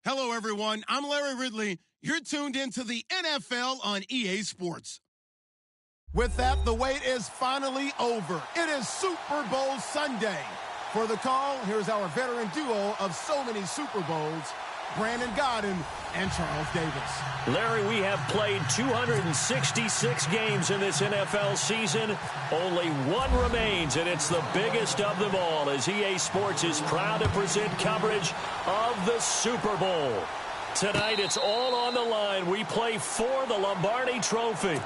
Hello, everyone. I'm Larry Ridley. You're tuned into the NFL on EA Sports. With that, the wait is finally over. It is Super Bowl Sunday. For the call, here's our veteran duo of so many Super Bowls, Brandon Godden and Charles Davis. Larry, we have played 266 games in this NFL season. Only one remains, and it's the biggest of them all, as EA Sports is proud to present coverage of the Super Bowl. Tonight, it's all on the line. We play for the Lombardi Trophy.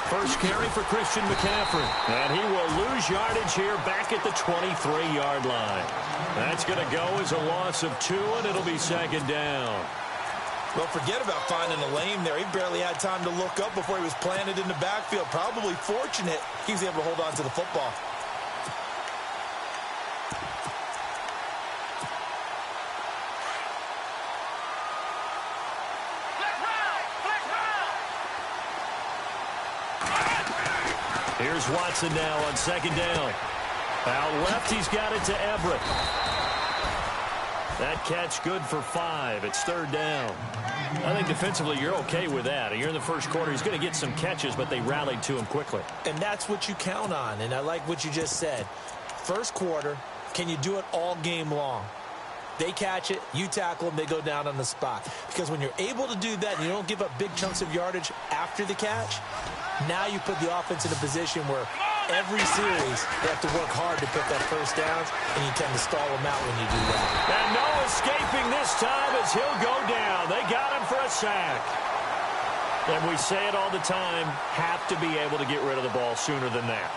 First carry for Christian McCaffrey. And he will lose yardage here back at the 23-yard line. That's going to go as a loss of 2, and it'll be second down. Well, forget about finding a lane there. He barely had time to look up before he was planted in the backfield. Probably fortunate he was able to hold on to the football. Here's Watson now on second down. Out left, he's got it to Everett. That catch good for 5. It's third down. I think defensively you're okay with that. You're in the first quarter. He's going to get some catches, but they rallied to him quickly. And that's what you count on, and I like what you just said. First quarter, can you do it all game long? They catch it, you tackle them, they go down on the spot. Because when you're able to do that and you don't give up big chunks of yardage after the catch, now you put the offense in a position where every series they have to work hard to pick up first downs, and you tend to stall them out when you do that. And no escaping this time as he'll go down. They got him for a sack. And we say it all the time, have to be able to get rid of the ball sooner than that.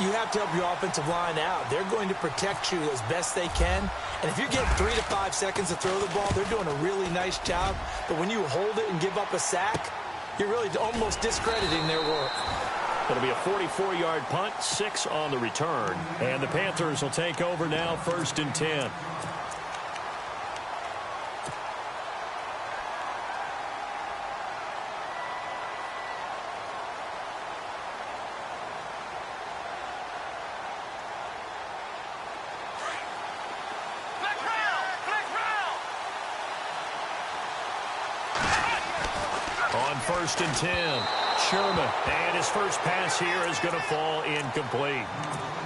You have to help your offensive line out. They're going to protect you as best they can. And if you get 3 to 5 seconds to throw the ball, they're doing a really nice job. But when you hold it and give up a sack, you're really almost discrediting their work. It'll be a 44-yard punt, 6 on the return. And the Panthers will take over now, 1st and 10. On 1st and 10, Sherman. And his first pass here is going to fall incomplete.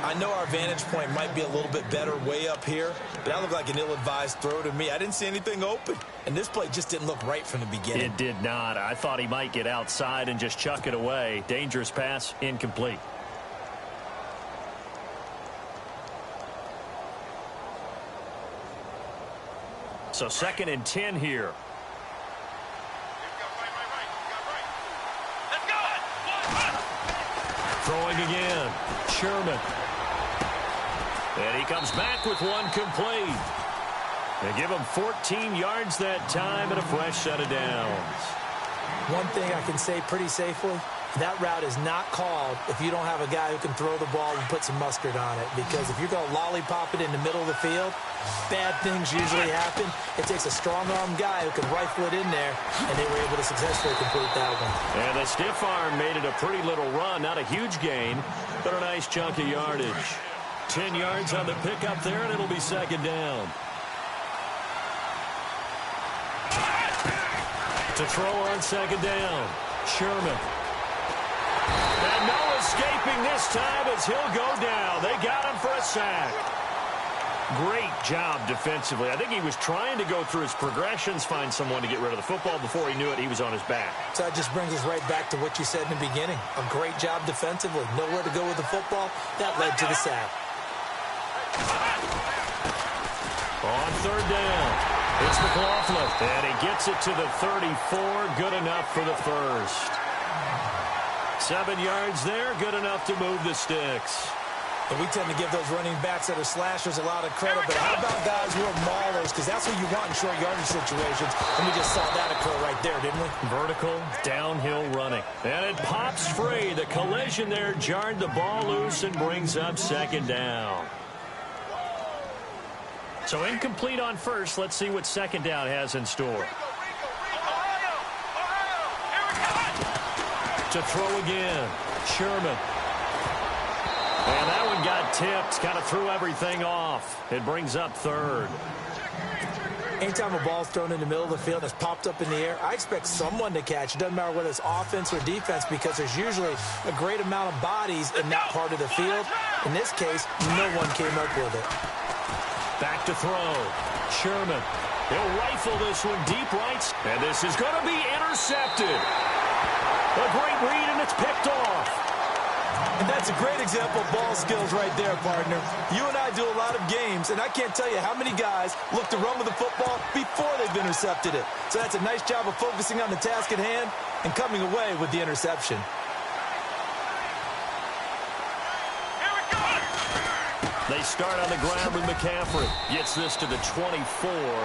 I know our vantage point might be a little bit better way up here, but that looked like an ill-advised throw to me. I didn't see anything open, and this play just didn't look right from the beginning. It did not. I thought he might get outside and just chuck it away. Dangerous pass, incomplete. So 2nd and 10 here. Throwing again, Sherman. And he comes back with one complete. They give him 14 yards that time and a fresh set of downs. One thing I can say pretty safely, that route is not called if you don't have a guy who can throw the ball and put some mustard on it. Because if you're going to lollipop it in the middle of the field, bad things usually happen. It takes a strong-arm guy who can rifle it in there, and they were able to successfully complete that one. And the stiff arm made it a pretty little run. Not a huge gain, but a nice chunk of yardage. 10 yards on the pickup there, and it'll be second down. To throw on second down, Sherman. And no escaping this time as he'll go down. They got him for a sack. Great job defensively. I think he was trying to go through his progressions, find someone to get rid of the football. Before he knew it, he was on his back. So that just brings us right back to what you said in the beginning. A great job defensively. Nowhere to go with the football. That led to the sack. On third down, it's McLaughlin. And he gets it to the 34. Good enough for the first. 7 yards there. Good enough to move the sticks. And we tend to give those running backs that are slashers a lot of credit, but how about guys who are maulers? Because that's what you want in short yardage situations, and we just saw that occur right there, didn't we? Vertical, downhill running. And it pops free. The collision there jarred the ball loose and brings up second down. So incomplete on first. Let's see what second down has in store. To throw again. Sherman. And that one got tipped. Kind of threw everything off. It brings up third. Anytime a ball's thrown in the middle of the field and it's popped up in the air, I expect someone to catch. It doesn't matter whether it's offense or defense because there's usually a great amount of bodies in that part of the field. In this case, no one came up with it. Back to throw. Sherman. He'll rifle this one deep right. And this is going to be intercepted. A great read, and it's picked off. And that's a great example of ball skills right there, partner. You and I do a lot of games, and I can't tell you how many guys look to run with the football before they've intercepted it. So that's a nice job of focusing on the task at hand and coming away with the interception. They start on the ground with McCaffrey. Gets this to the 24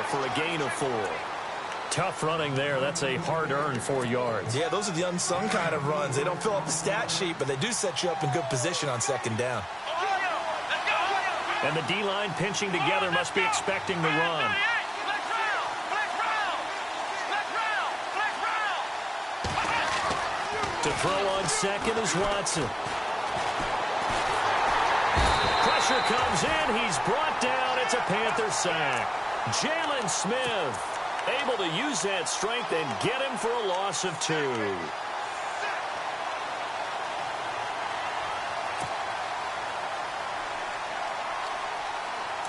for a gain of 4. Tough running there. That's a hard-earned 4 yards. Yeah, those are the unsung kind of runs. They don't fill up the stat sheet, but they do set you up in good position on second down. And the D-line pinching together must be expecting the run. To throw on second is Watson. Pressure comes in. He's brought down. It's a Panther sack. Jalen Smith able to use that strength and get him for a loss of 2.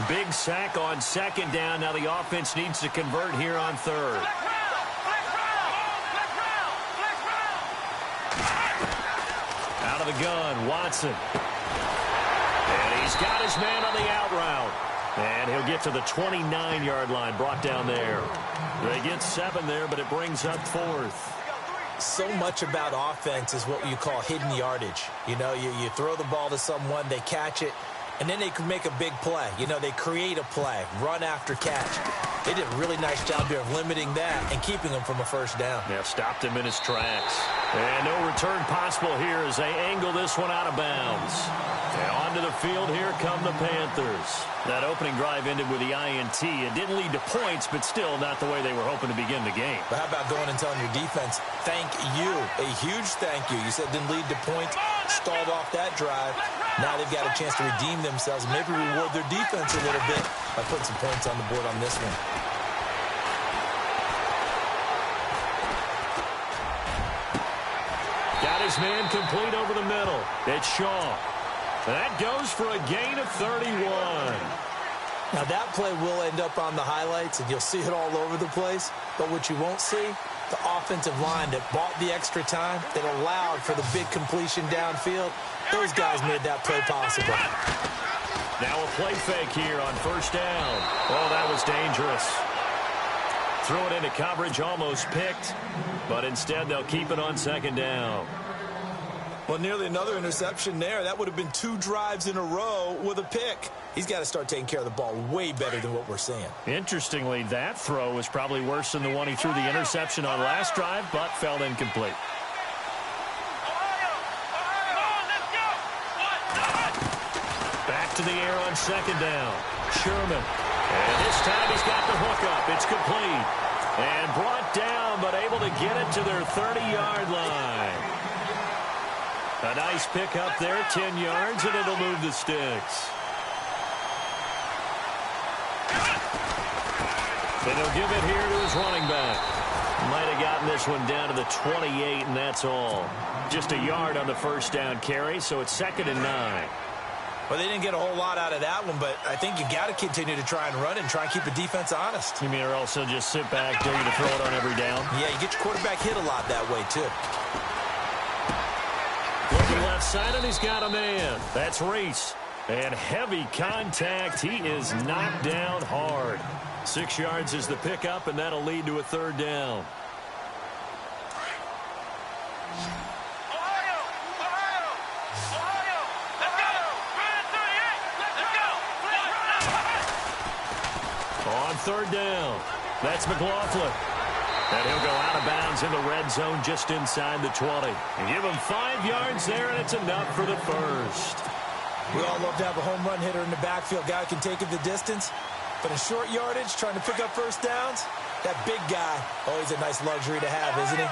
Big sack on second down. Now the offense needs to convert here on third. Out of the gun, Watson. And he's got his man on the out route. And he'll get to the 29-yard line, brought down there. They get 7 there, but it brings up 4th. So much about offense is what you call hidden yardage. You know, you throw the ball to someone, they catch it, and then they can make a big play. You know, they create a play, run after catch. They did a really nice job here of limiting that and keeping him from a first down. Yeah, stopped him in his tracks. And no return possible here as they angle this one out of bounds. And onto the field, here come the Panthers. That opening drive ended with the INT. It didn't lead to points, but still not the way they were hoping to begin the game. But how about going and telling your defense, thank you, a huge thank you. You said it didn't lead to points, stalled off that drive. Now they've got a chance to redeem themselves and maybe reward their defense a little bit by putting some points on the board on this one. Got his man complete over the middle. It's Shaw. That goes for a gain of 31. Now that play will end up on the highlights, and you'll see it all over the place. But what you won't see, the offensive line that bought the extra time, that allowed for the big completion downfield, those guys made that play possible. Now a play fake here on first down. Oh, that was dangerous. Threw it into coverage, almost picked, but instead they'll keep it on second down. Well, nearly another interception there. That would have been 2 drives in a row with a pick. He's got to start taking care of the ball way better than what we're seeing. Interestingly, that throw was probably worse than the one he threw the interception on last drive, but fell incomplete. Back to the air on second down. Sherman. And this time he's got the hook up. It's complete. And brought down, but able to get it to their 30-yard line. A nice pick up there, 10 yards, and it'll move the sticks. And he'll give it here to his running back. Might have gotten this one down to the 28, and that's all. Just a yard on the first down carry, so it's 2nd and 9. Well, they didn't get a whole lot out of that one, but I think you got to continue to try and run and try and keep the defense honest. You mean or also just sit back, dare you to throw it on every down? Yeah, you get your quarterback hit a lot that way, too. Looking left side, and he's got a man. That's Reese. And heavy contact. He is knocked down hard. 6 yards is the pickup, and that'll lead to a 3rd down. On 3rd down, that's McLaughlin. And he'll go out of bounds in the red zone just inside the 20. And give him 5 yards there, and it's enough for the first. We all love to have a home run hitter in the backfield. Guy can take it the distance. But in short yardage, trying to pick up first downs, that big guy, always a nice luxury to have, isn't he?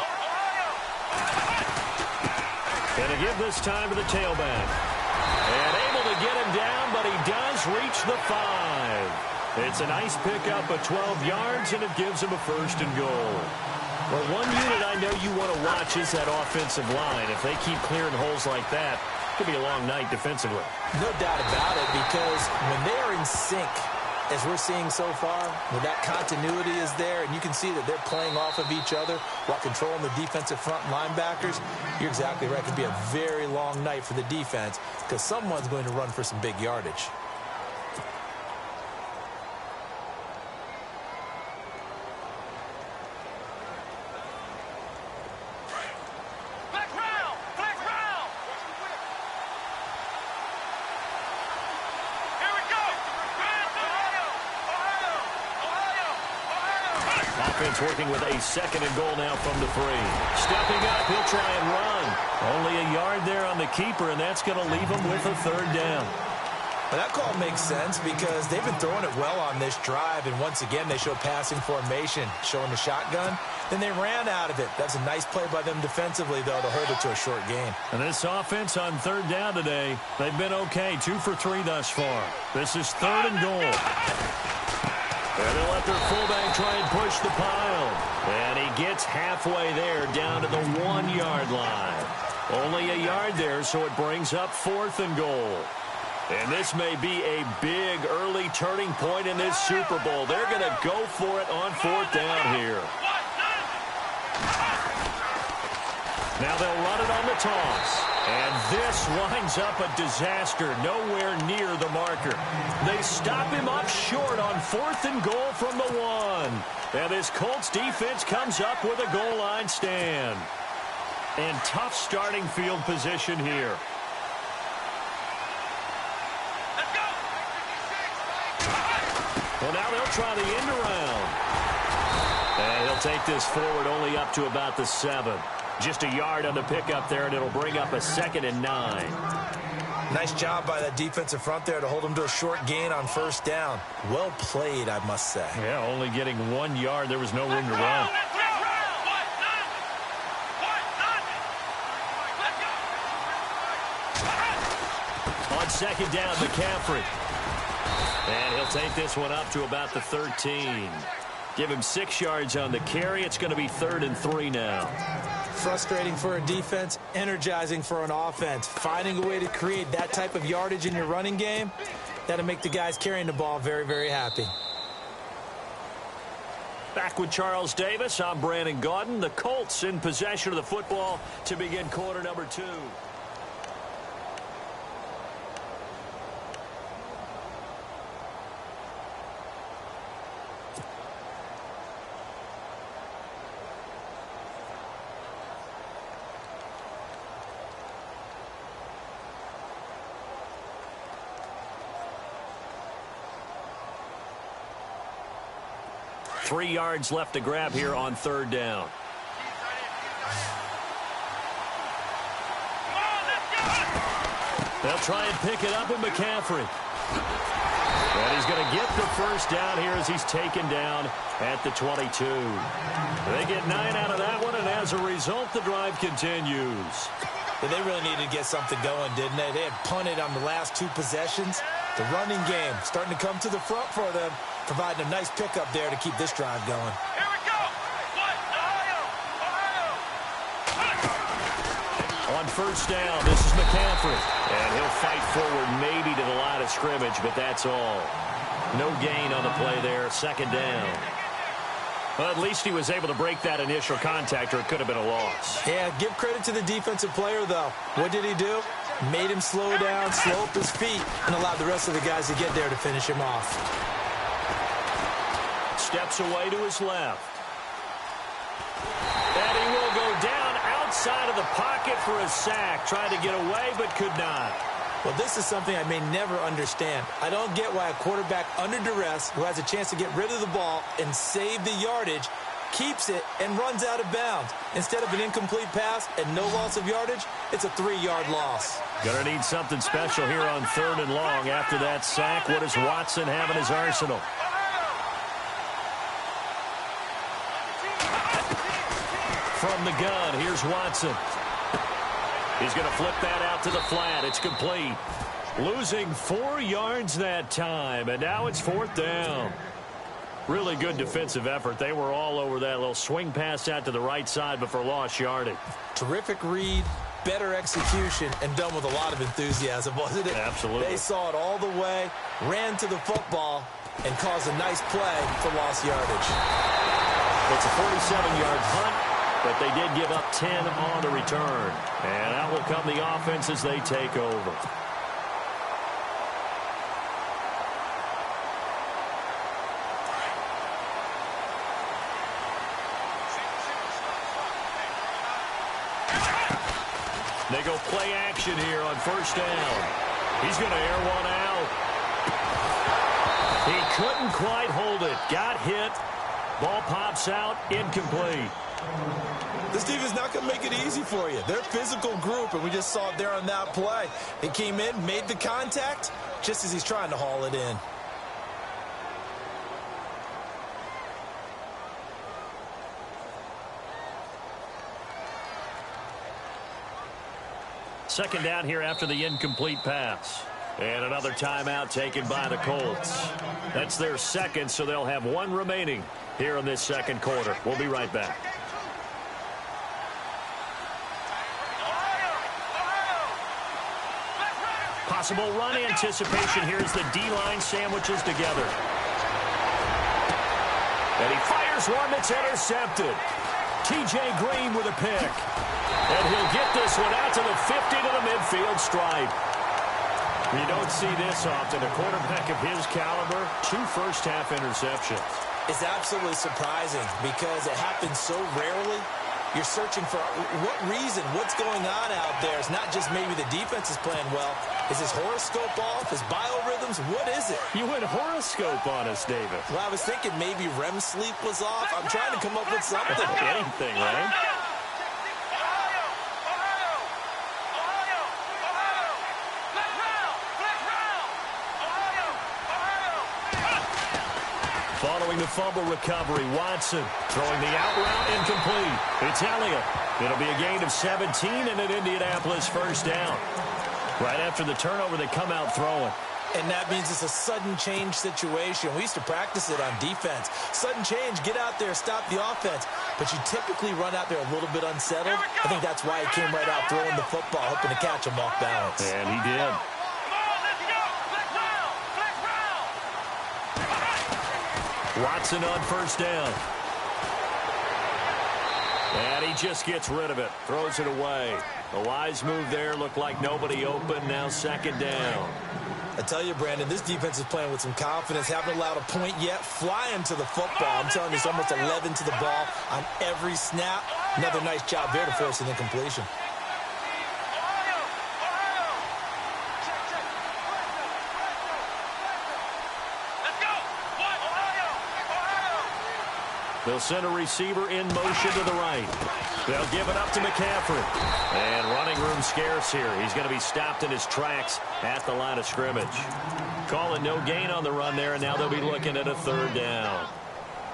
Gonna give this time to the tailback. And able to get him down, but he does reach the 5. It's a nice pickup of 12 yards, and it gives him a 1st and goal. Well, one unit I know you want to watch is that offensive line. If they keep clearing holes like that, it could be a long night defensively. No doubt about it, because when they are in sync, as we're seeing so far, when that continuity is there, and you can see that they're playing off of each other while controlling the defensive front linebackers, you're exactly right. It could be a very long night for the defense because someone's going to run for some big yardage. Offense working with a 2nd and goal now from the 3. Stepping up, he'll try and run. Only a yard there on the keeper, and that's going to leave him with a 3rd down. Well, that call makes sense because they've been throwing it well on this drive, and once again they show passing formation, showing the shotgun. Then they ran out of it. That's a nice play by them defensively, though, to hold it to a short gain. And this offense on 3rd down today, they've been okay, 2 for 3 thus far. This is 3rd and goal. And they'll let their fullback try and push the pile. And he gets halfway there down to the 1-yard line. Only a yard there, so it brings up 4th and goal. And this may be a big early turning point in this Super Bowl. They're going to go for it on 4th down here. Now they'll run it on the toss. And this winds up a disaster, nowhere near the marker. They stop him up short on 4th and goal from the 1. And this Colts defense comes up with a goal line stand. And tough starting field position here. Let's go! Well, now they'll try the end around. And he'll take this forward only up to about the 7. Just a yard on the pickup there, and it'll bring up a 2nd and 9. Nice job by that defensive front there to hold them to a short gain on 1st down. Well played, I must say. Yeah, only getting 1 yard. There was no room to run. On 2nd down, McCaffrey. And he'll take this one up to about the 13. Give him 6 yards on the carry. It's going to be 3rd and 3 now. Frustrating for a defense, energizing for an offense. Finding a way to create that type of yardage in your running game, that'll make the guys carrying the ball very, very happy. Back with Charles Davis, I'm Brandon Gaudin. The Colts in possession of the football to begin quarter number 2. Three yards left to grab here on 3rd down. They'll try and pick it up with McCaffrey. And he's going to get the 1st down here as he's taken down at the 22. They get 9 out of that one, and as a result, the drive continues. But they really needed to get something going, didn't they? They had punted on the last 2 possessions. The running game starting to come to the front for them, providing a nice pickup there to keep this drive going. Here we go! On 1st down, this is McCaffrey. And he'll fight forward maybe to the line of scrimmage, but that's all. No gain on the play there, 2nd down. Well, at least he was able to break that initial contact, or it could have been a loss. Yeah, give credit to the defensive player, though. What did he do? Made him slow down, slow up his feet, and allowed the rest of the guys to get there to finish him off. Steps away to his left. And he will go down outside of the pocket for a sack. Tried to get away, but could not. Well, this is something I may never understand. I don't get why a quarterback under duress who has a chance to get rid of the ball and save the yardage keeps it and runs out of bounds. Instead of an incomplete pass and no loss of yardage, it's a 3-yard loss. Gonna need something special here on 3rd and long. After that sack, what does Watson have in his arsenal? from the gun. Here's Watson. He's going to flip that out to the flat. It's complete. Losing 4 yards that time, and now it's 4th down. Really good defensive effort. They were all over that little swing pass out to the right side, but for lost yardage. Terrific read, better execution, and done with a lot of enthusiasm, wasn't it? Absolutely. They saw it all the way, ran to the football, and caused a nice play for lost yardage. It's a 47-yard punt, but they did give up 10 on the return. And out will come the offense as they take over. They go play action here on 1st down. He's going to air one out. He couldn't quite hold it. Got hit. Ball pops out. Incomplete. This team is not going to make it easy for you. They're a physical group, and we just saw it there on that play. He came in, made the contact, just as he's trying to haul it in. Second down here after the incomplete pass. And another timeout taken by the Colts. That's their second, so they'll have 1 remaining here in this second quarter. We'll be right back. Possible run anticipation here as the D-line sandwiches together. And he fires one that's intercepted. T.J. Green with a pick. And he'll get this one out to the 50 to the midfield stripe. You don't see this often. A quarterback of his caliber, 2 first-half interceptions. It's absolutely surprising because it happens so rarely. You're searching for what reason, what's going on out there. It's not just maybe the defense is playing well. Is his horoscope off? His biorhythms? What is it? You went horoscope on us, David. Well, I was thinking maybe REM sleep was off. I'm trying to come up with something. Anything, right? Following the fumble recovery, Watson throwing the out route incomplete. It's Elliott. It'll be a gain of 17 and an Indianapolis 1st down. Right after the turnover, they come out throwing. And that means it's a sudden change situation. We used to practice it on defense. Sudden change, get out there, stop the offense. But you typically run out there a little bit unsettled. I think that's why he came right out throwing the football, hoping to catch him off balance. And he did. Watson on 1st down. And he just gets rid of it. Throws it away. A wise move there. Looked like nobody open. Now 2nd down. I tell you, Brandon, this defense is playing with some confidence. Haven't allowed a point yet. Flying to the football. I'm telling you, it's almost 11 to the ball on every snap. Another nice job there to force an incompletion. They'll send a receiver in motion to the right. They'll give it up to McCaffrey. And running room scarce here. He's going to be stopped in his tracks at the line of scrimmage. Calling no gain on the run there, and now they'll be looking at a 3rd down.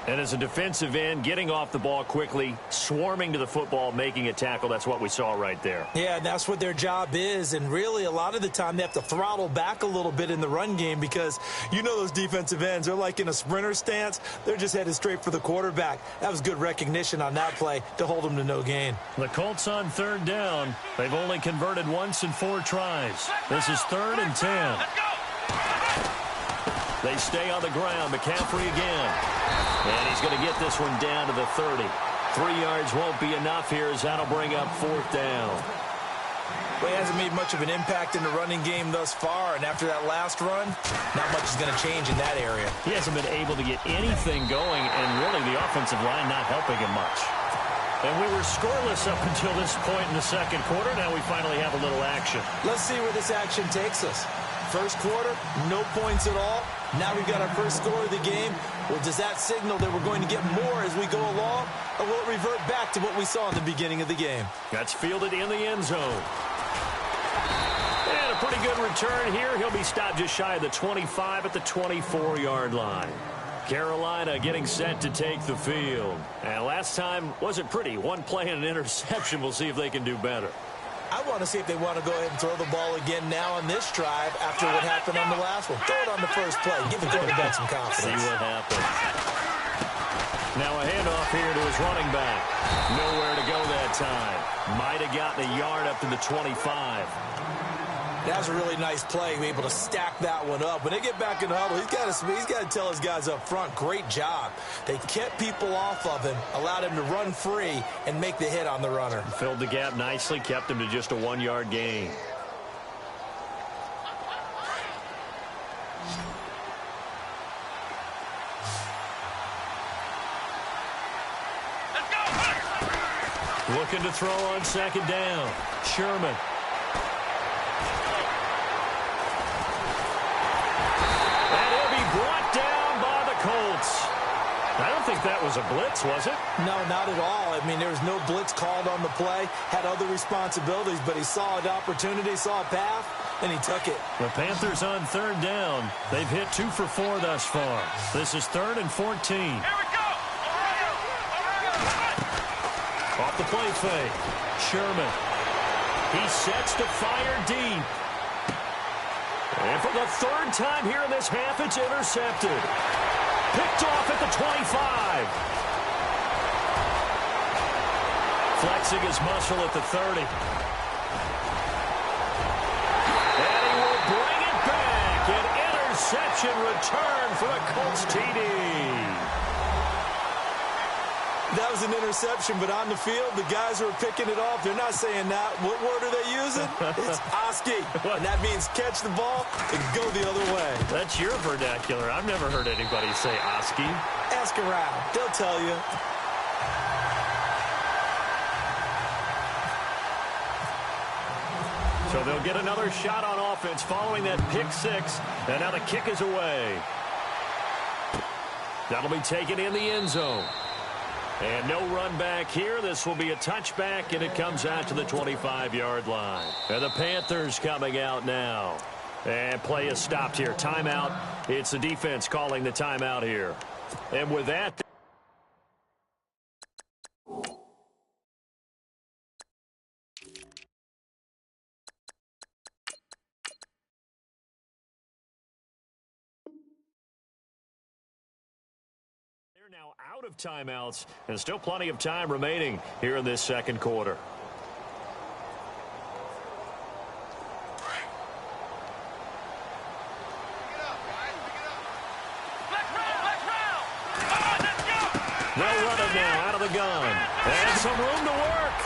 And as a defensive end, getting off the ball quickly, swarming to the football, making a tackle, that's what we saw right there. Yeah, that's what their job is. And really, a lot of the time, they have to throttle back a little bit in the run game because you know those defensive ends, they're like in a sprinter stance. They're just headed straight for the quarterback. That was good recognition on that play to hold them to no gain. The Colts on 3rd down. They've only converted once in 4 tries. This is 3rd and 10. They stay on the ground. McCaffrey again. And he's going to get this one down to the 30. 3 yards won't be enough here as that'll bring up 4th down. Well, he hasn't made much of an impact in the running game thus far, and after that last run, not much is going to change in that area. He hasn't been able to get anything going, and really the offensive line not helping him much. And we were scoreless up until this point in the second quarter. Now we finally have a little action. Let's see where this action takes us. First quarter, no points at all. Now we've got our first score of the game. Well, does that signal that we're going to get more as we go along? Or will it revert back to what we saw in the beginning of the game? That's fielded in the end zone. And a pretty good return here. He'll be stopped just shy of the 25 at the 24-yard line. Carolina getting set to take the field. And last time wasn't pretty. One play and an interception. We'll see if they can do better. I want to see if they want to go ahead and throw the ball again now on this drive after what happened on the last one. Throw it on the first play. Give the quarterback some confidence. See what happens. Now a handoff here to his running back. Nowhere to go that time. Might have gotten a yard up to the 25. That was a really nice play. Able to stack that one up. When they get back in the huddle, he's got to tell his guys up front, great job. They kept people off of him, allowed him to run free, and make the hit on the runner. Filled the gap nicely, kept him to just a 1-yard gain. Looking to throw on second down. Sherman. And he'll be brought down by the Colts. I don't think that was a blitz, was it? No, not at all. I mean, there was no blitz called on the play. Had other responsibilities, but he saw an opportunity, saw a path, and he took it. The Panthers on third down. They've hit 2 for 4 thus far. This is 3rd and 14. Here we go. Off the play fake. Sherman. He sets to fire deep. And for the 3rd time here in this half, it's intercepted. Picked off at the 25. Flexing his muscle at the 30. And he will bring it back. An interception return for the Colts TD. That was an interception, but on the field, the guys who are picking it off, they're not saying that. What word are they using? It's Oski. And that means catch the ball and go the other way. That's your vernacular. I've never heard anybody say Oski. Ask around. They'll tell you. So they'll get another shot on offense following that pick 6. And now the kick is away. That'll be taken in the end zone. And no run back here. This will be a touchback, and it comes out to the 25-yard line. And the Panthers coming out now. And play is stopped here. Timeout. It's the defense calling the timeout here. And with that... now out of timeouts, and still plenty of time remaining here in this second quarter. They'll run it now out of the gun. And some room to work.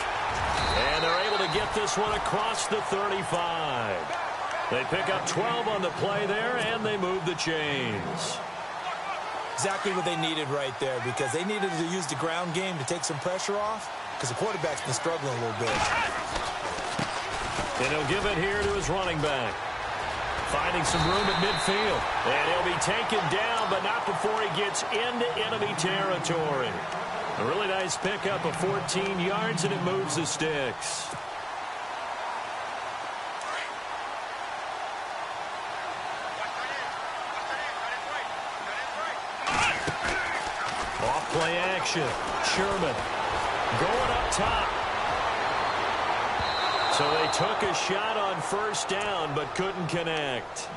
And they're able to get this one across the 35. They pick up 12 on the play there, and they move the chains. Exactly what they needed right there, because they needed to use the ground game to take some pressure off, because the quarterback's been struggling a little bit. And he'll give it here to his running back. Finding some room at midfield. And he'll be taken down, but not before he gets into enemy territory. A really nice pickup of 14 yards, and it moves the sticks. Play action. Sherman going up top. So they took a shot on first down but couldn't connect.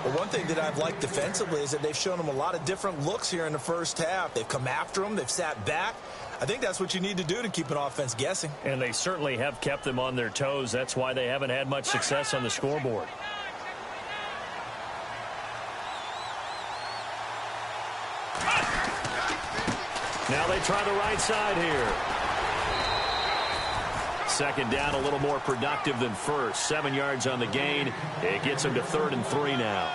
Well, one thing that I've liked defensively is that they've shown them a lot of different looks here in the first half. They've come after them. They've sat back. I think that's what you need to do to keep an offense guessing. And they certainly have kept them on their toes. That's why they haven't had much success on the scoreboard. Now they try the right side here. Second down, a little more productive than first. 7 yards on the gain. It gets them to 3rd and 3 now.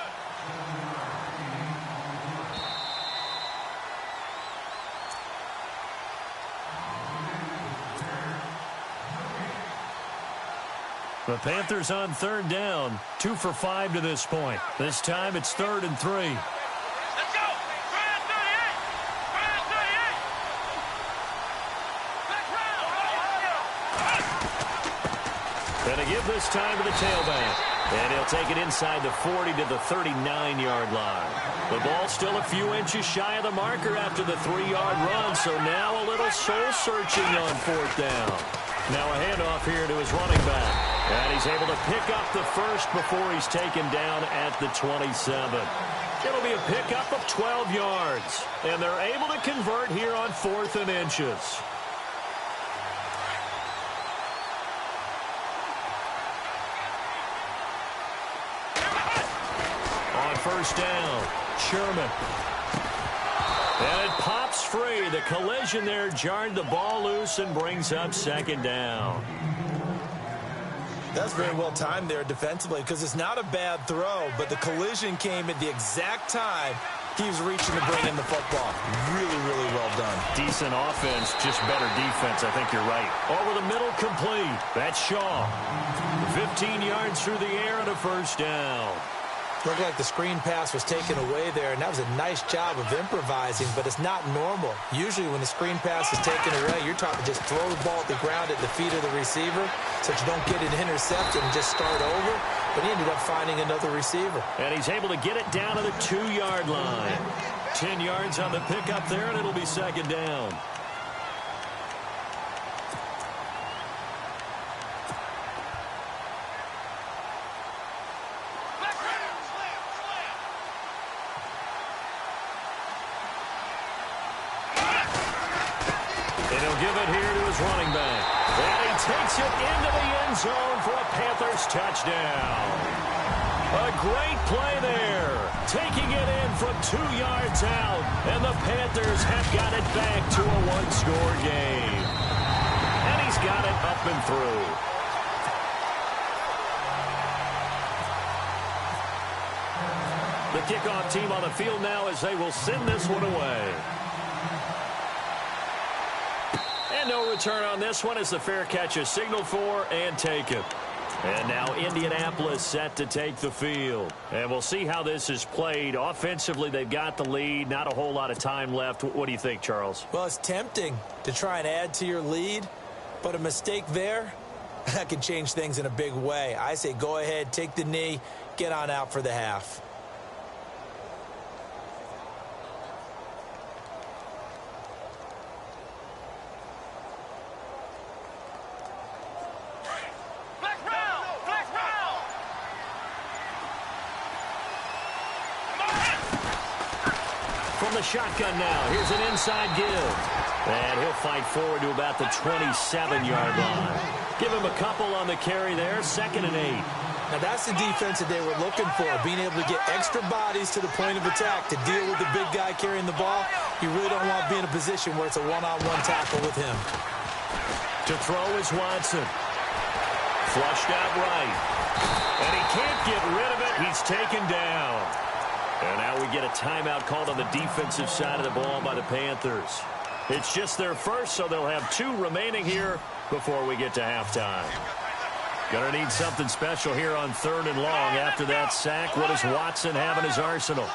The Panthers on third down. 2 for 5 to this point. This time it's 3rd and 3. Going to give this time to the tailback. And he'll take it inside the 40 to the 39-yard line. The ball still a few inches shy of the marker after the 3-yard run, so now a little soul-searching on fourth down. Now a handoff here to his running back. And he's able to pick up the first before he's taken down at the 27. It'll be a pickup of 12 yards. And they're able to convert here on 4th and inches. First down, Sherman. And it pops free. The collision there jarred the ball loose and brings up 2nd down. That's very well timed there defensively because it's not a bad throw, but the collision came at the exact time he was reaching to bring in the football. Really, really well done. Decent offense, just better defense. I think you're right. Over the middle, complete. That's Shaw. 15 yards through the air and a first down. Looked like the screen pass was taken away there, and that was a nice job of improvising, but it's not normal. Usually when the screen pass is taken away, you're taught to just throw the ball at the ground at the feet of the receiver so that you don't get it intercepted and just start over. But he ended up finding another receiver. And he's able to get it down to the 2-yard line. 10 yards on the pickup there, and it'll be 2nd down. Give it here to his running back. And he takes it into the end zone for a Panthers touchdown. A great play there. Taking it in from 2 yards out. And the Panthers have got it back to a 1-score game. And he's got it up and through. The kickoff team on the field now as they will send this one away. No return on this one as the fair catch is signaled for and taken. And now Indianapolis set to take the field. And we'll see how this is played. Offensively, they've got the lead. Not a whole lot of time left. What do you think, Charles? Well, it's tempting to try and add to your lead, but a mistake there, that can change things in a big way. I say go ahead, take the knee, get on out for the half. From the shotgun now, here's an inside give. And he'll fight forward to about the 27-yard line. Give him a couple on the carry there, 2nd and 8. Now that's the defense that they were looking for, being able to get extra bodies to the point of attack to deal with the big guy carrying the ball. You really don't want to be in a position where it's a one-on-one tackle with him. To throw is Watson. Flushed out right. And he can't get rid of it. He's taken down. And now we get a timeout called on the defensive side of the ball by the Panthers. It's just their first, so they'll have 2 remaining here before we get to halftime. Gonna need something special here on 3rd and long. After that sack, what does Watson have in his arsenal?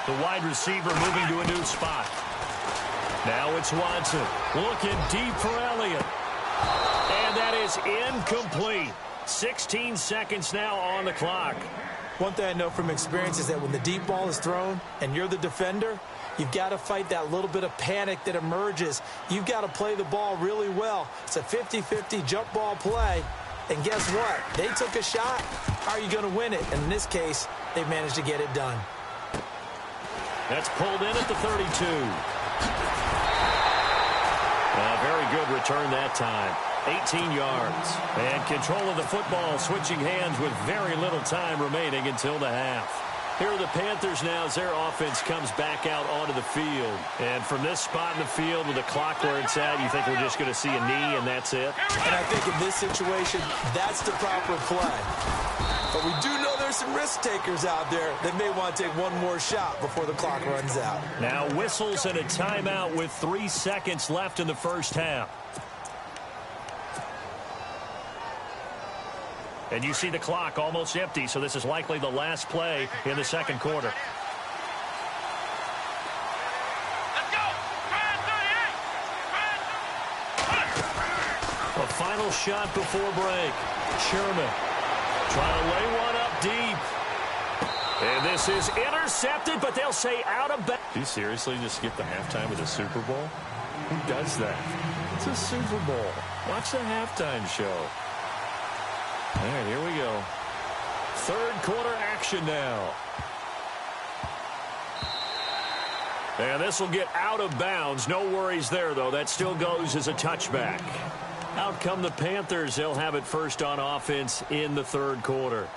The wide receiver moving to a new spot. Now it's Watson looking deep for Elliott. And that is incomplete. 16 seconds now on the clock. One thing I know from experience is that when the deep ball is thrown and you're the defender, you've got to fight that little bit of panic that emerges. You've got to play the ball really well. It's a 50-50 jump ball play. And guess what? They took a shot. How are you going to win it? And in this case, they managed to get it done. That's pulled in at the 32. A very good return that time. 18 yards. And control of the football, switching hands with very little time remaining until the half. Here are the Panthers now as their offense comes back out onto the field. And from this spot in the field with the clock where it's at, you think we're just going to see a knee and that's it? And I think in this situation, that's the proper play. But we do know there's some risk takers out there that may want to take one more shot before the clock runs out. Now whistles and a timeout with 3 seconds left in the first half. And you see the clock almost empty, so this is likely the last play in the second quarter. Let's go! Try 38! A final shot before break. Sherman trying to lay one up deep. And this is intercepted, but they'll say out of bounds. Do you seriously just skip the halftime of the Super Bowl? Who does that? It's a Super Bowl. Watch the halftime show. All right, here we go. Third quarter action now. And this will get out of bounds. No worries there, though. That still goes as a touchback. Out come the Panthers. They'll have it first on offense in the third quarter.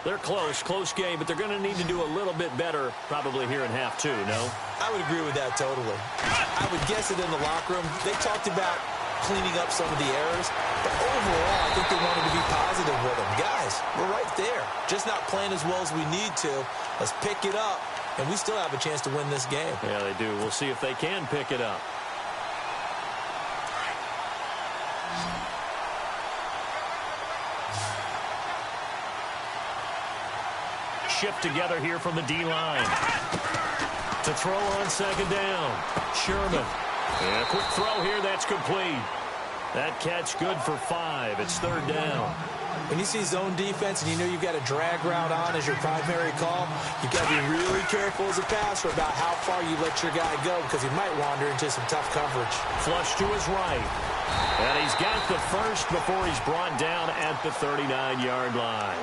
They're close game, but they're going to need to do a little bit better probably here in half two, no? I would agree with that totally. I would guess it in the locker room. They talked about cleaning up some of the errors, but overall, I think they wanted to be positive with them. Guys, we're right there. Just not playing as well as we need to. Let's pick it up, and we still have a chance to win this game. Yeah, they do. We'll see if they can pick it up. Shift together here from the D-line. To throw on second down. Sherman. And a quick throw here. That's complete. That catch good for 5. It's third down. When you see zone defense and you know you've got a drag route on as your primary call, you've got to be really careful as a passer about how far you let your guy go because he might wander into some tough coverage. Flush to his right. And he's got the first before he's brought down at the 39-yard line.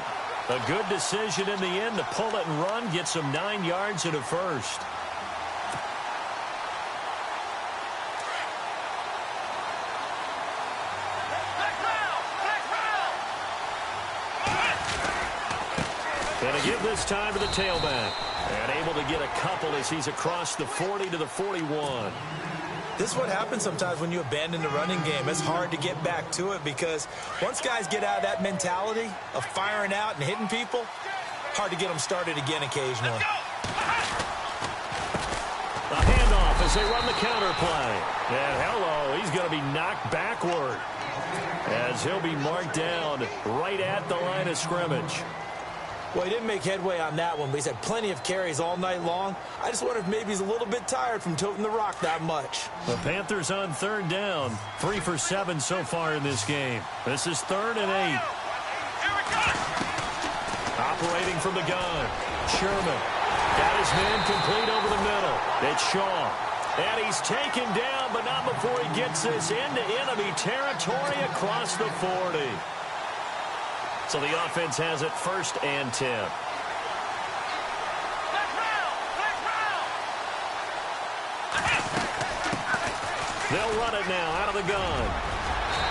A good decision in the end to pull it and run, get some 9 yards and a first. And to give this time to the tailback. And able to get a couple as he's across the 40 to the 41. This is what happens sometimes when you abandon the running game. It's hard to get back to it because once guys get out of that mentality of firing out and hitting people, hard to get them started again occasionally. A handoff as they run the counter play. And hello, he's going to be knocked backward as he'll be marked down right at the line of scrimmage. Well, he didn't make headway on that one, but he's had plenty of carries all night long. I just wonder if maybe he's a little bit tired from toting the rock that much. The Panthers on third down. 3 for 7 so far in this game. This is 3rd and 8. Operating from the gun. Sherman got his man complete over the middle. It's Shaw. And he's taken down, but not before he gets this into enemy territory across the 40. So the offense has it 1st and 10. They'll run it now out of the gun.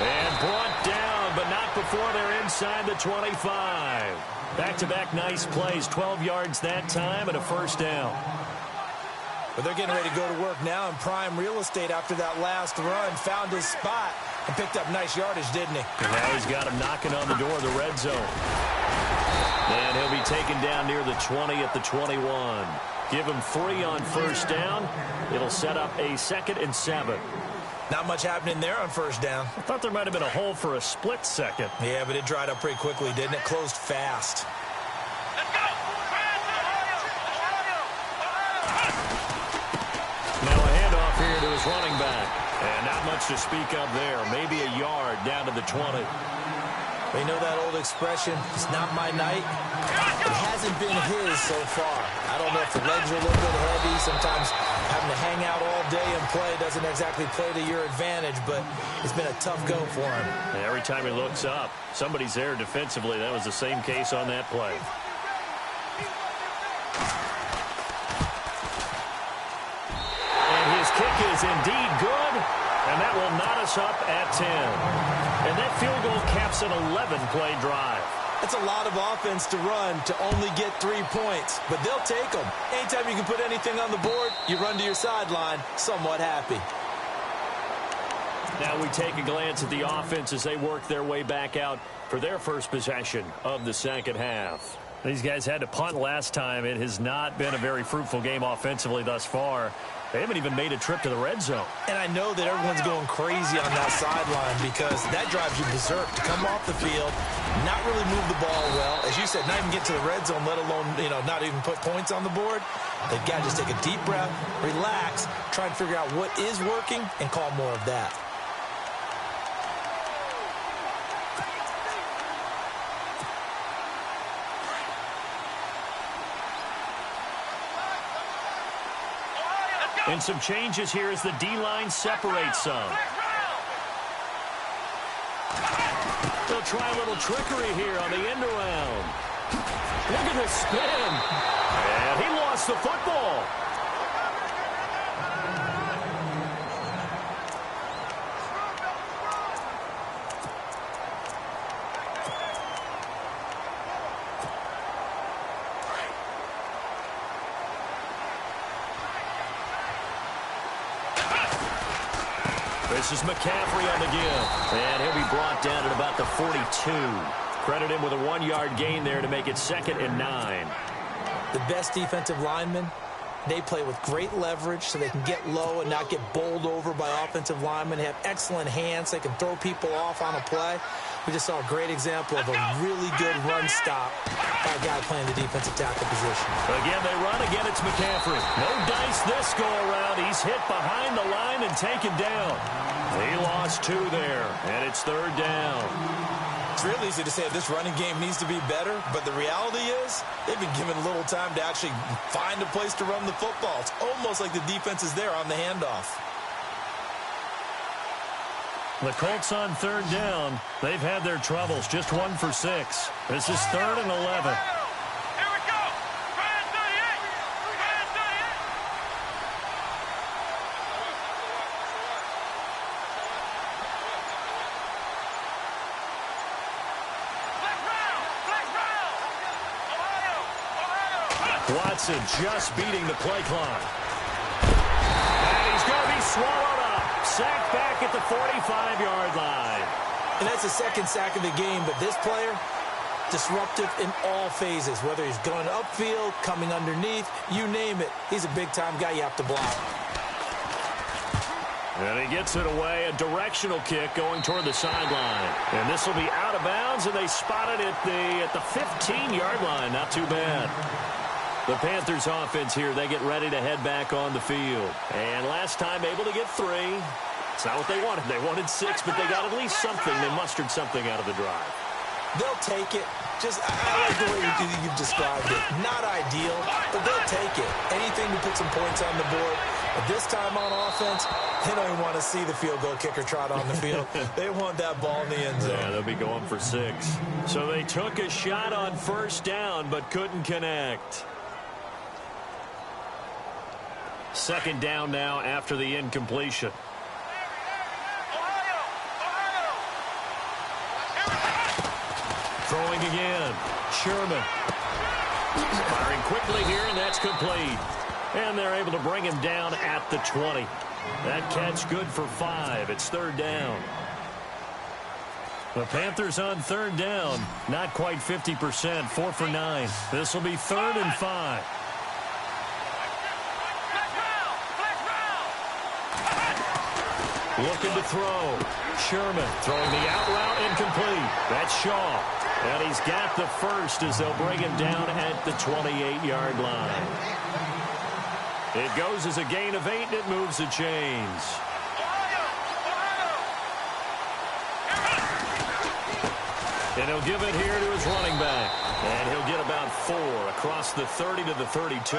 And brought down, but not before they're inside the 25. Back-to-back nice plays, 12 yards that time and a first down. But they're getting ready to go to work now in prime real estate after that last run. Found his spot and picked up nice yardage, didn't he? And now he's got him knocking on the door of the red zone. And he'll be taken down near the 20 at the 21. Give him 3 on first down. It'll set up a 2nd and 7. Not much happening there on first down. I thought there might have been a hole for a split second. Yeah, but it dried up pretty quickly, didn't it? Closed fast. Now a handoff here to his running back. And not much to speak of there. Maybe a yard down to the 20. We know that old expression, it's not my night. It hasn't been his so far. I don't know if the legs are a little bit heavy. Sometimes having to hang out all day and play doesn't exactly play to your advantage, but it's been a tough go for him. And every time he looks up, somebody's there defensively. That was the same case on that play. And his kick is indeed good, and that will knot us up at 10. And that field goal caps an 11-play drive. That's a lot of offense to run to only get 3 points, but they'll take them. Anytime you can put anything on the board, you run to your sideline somewhat happy. Now we take a glance at the offense as they work their way back out for their first possession of the second half. These guys had to punt last time. It has not been a very fruitful game offensively thus far. They haven't even made a trip to the red zone. And I know that everyone's going crazy on that sideline because that drives you berserk to come off the field, not really move the ball well. As you said, not even get to the red zone, let alone, not even put points on the board. They've got to just take a deep breath, relax, try and figure out what is working and call more of that. And some changes here as the D-line separates some. They'll try a little trickery here on the end around. Look at the spin. And he lost the football. This is McCaffrey on the give. And he'll be brought down at about the 42. Credit him with a 1-yard gain there to make it 2nd and 9. The best defensive linemen, they play with great leverage so they can get low and not get bowled over by offensive linemen. They have excellent hands. They can throw people off on a play. We just saw a great example of a really good run stop by a guy playing the defensive tackle position. Again, they run. Again, it's McCaffrey. No dice this go around. He's hit behind the line and taken down. He lost 2 there, and it's 3rd down. It's real easy to say this running game needs to be better, but the reality is they've been given little time to actually find a place to run the football. It's almost like the defense is there on the handoff. The Colts on 3rd down. They've had their troubles, just 1 for 6. This is 3rd and 11. Here we go. Try and 38. Try and 38. Flex round. Ohio. Watson just beating the play clock. And he's going to be swallowed up. Sacked back at the 45-yard line. And that's the 2nd sack of the game, but this player, disruptive in all phases, whether he's going upfield, coming underneath, you name it. He's a big-time guy you have to block. And he gets it away, a directional kick going toward the sideline. And this will be out of bounds, and they spot it at the 15-yard line. Not too bad. The Panthers offense here, they get ready to head back on the field. And last time able to get 3. It's not what they wanted. They wanted 6, but they got at least something. They mustered something out of the drive. They'll take it. I like the way you've described it. Not ideal, but they'll take it. Anything to put some points on the board. But this time on offense, they don't even want to see the field goal kicker trot on the field. They want that ball in the end zone. Yeah, they'll be going for 6. So they took a shot on 1st down, but couldn't connect. 2nd down now after the incompletion. Throwing again. Sherman. Firing quickly here, and that's complete. And they're able to bring him down at the 20. That catch good for 5. It's 3rd down. The Panthers on 3rd down. Not quite 50%. 4 for 9. This will be 3rd and 5. Looking to throw. Sherman throwing the out route, incomplete. That's Shaw. And he's got the first as they'll bring him down at the 28-yard line. It goes as a gain of 8, and it moves the chains. And he'll give it here to his running back. And he'll get about 4 across the 30 to the 32.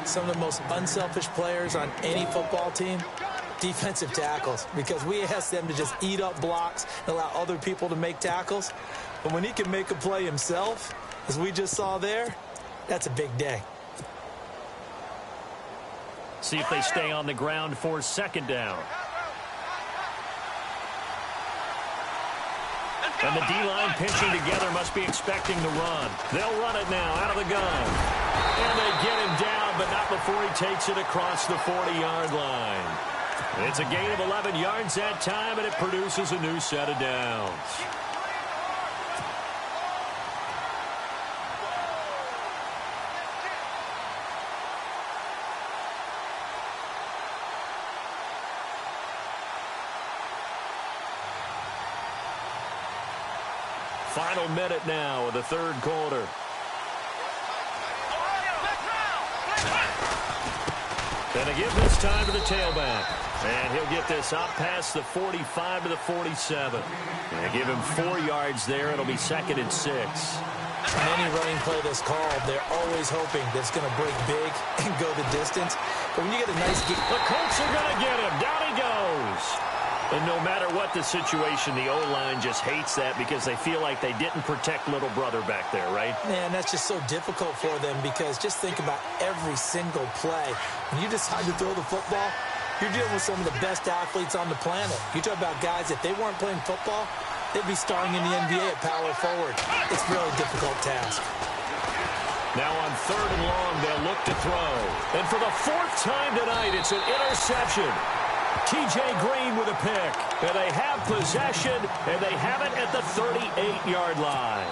Some of the most unselfish players on any football team, defensive tackles, because we ask them to just eat up blocks and allow other people to make tackles. But when he can make a play himself, as we just saw there, that's a big day. See if they stay on the ground for 2nd down. And the D-line pinching together must be expecting the run. They'll run it now out of the gun. And they get him down, but not before he takes it across the 40-yard line. It's a gain of 11 yards that time, and it produces a new set of downs. Final minute now of the 3rd quarter. And a give this time to the tailback. And he'll get this up past the 45 to the 47. And give him 4 yards there. It'll be 2nd and 6. On any running play that's called, they're always hoping that it's going to break big and go the distance. But when you get a nice game... The Colts are going to get him. Down he goes. And no matter what the situation, the O-line just hates that because they feel like they didn't protect little brother back there, right? Man, that's just so difficult for them because just think about every single play. When you decide to throw the football, you're dealing with some of the best athletes on the planet. You talk about guys, if they weren't playing football, they'd be starring in the NBA at power forward. It's a really difficult task. Now on 3rd and long, they'll look to throw. And for the 4th time tonight, it's an interception. T.J. Green with a pick. And they have possession, and they have it at the 38-yard line.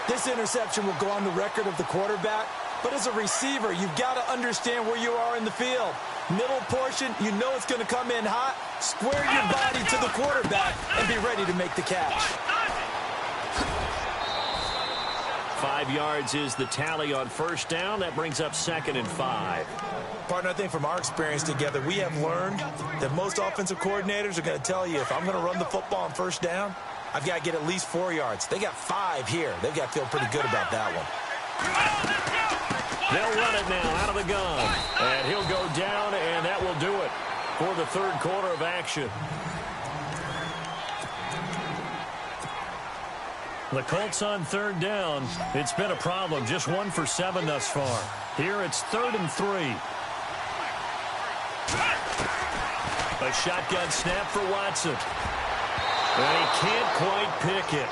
This interception will go on the record of the quarterback, but as a receiver, you've got to understand where you are in the field. Middle portion, you know it's going to come in hot. Square your body to the quarterback and be ready to make the catch. 5 yards is the tally on 1st down. That brings up 2nd and 5. Partner, I think from our experience together, we have learned that most offensive coordinators are going to tell you, if I'm going to run the football on 1st down, I've got to get at least 4 yards. They got 5 here. They've got to feel pretty good about that one. They'll run it now out of the gun. And he'll go down, and that will do it for the 3rd quarter of action. The Colts on 3rd down. It's been a problem. Just 1 for 7 thus far. Here it's 3rd and 3. A shotgun snap for Watson. And he can't quite pick it.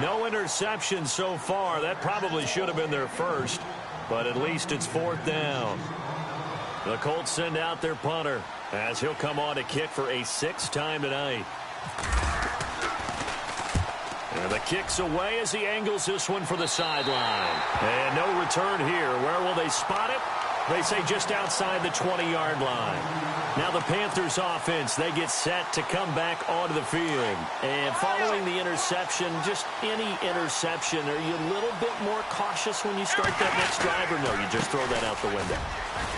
No interception so far. That probably should have been their first. But at least it's 4th down. The Colts send out their punter as he'll come on to kick for a 6th time tonight. And the kick's away as he angles this one for the sideline. And no return here. Where will they spot it? They say just outside the 20-yard line. Now the Panthers offense, they get set to come back onto the field. And following the interception, just any interception, are you a little bit more cautious when you start that next drive, or no, you just throw that out the window?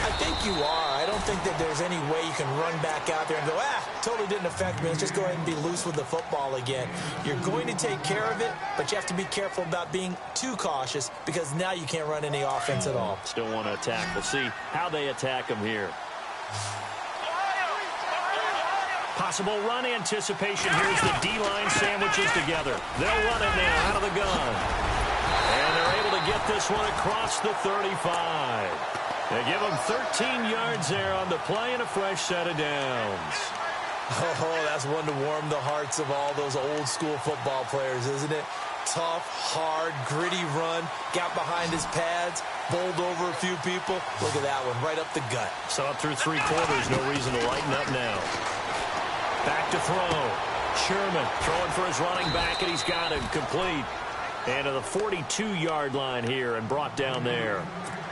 I think you are. I don't think that there's any way you can run back out there and go, totally didn't affect me. Let's just go ahead and be loose with the football again. You're going to take care of it, but you have to be careful about being too cautious because now you can't run any offense at all. Still want to attack. We'll see how they attack him here. Possible run anticipation. Here's the D-line sandwiches together. They'll run it now out of the gun. And they're able to get this one across the 35. They give them 13 yards there on the play and a fresh set of downs. Oh, that's one to warm the hearts of all those old school football players, isn't it? Tough, hard, gritty run. Got behind his pads, bowled over a few people. Look at that one, right up the gut. Saw it through 3 quarters. No reason to lighten up now. Back to throw. Sherman throwing for his running back, and he's got it complete. And to the 42-yard line here and brought down there.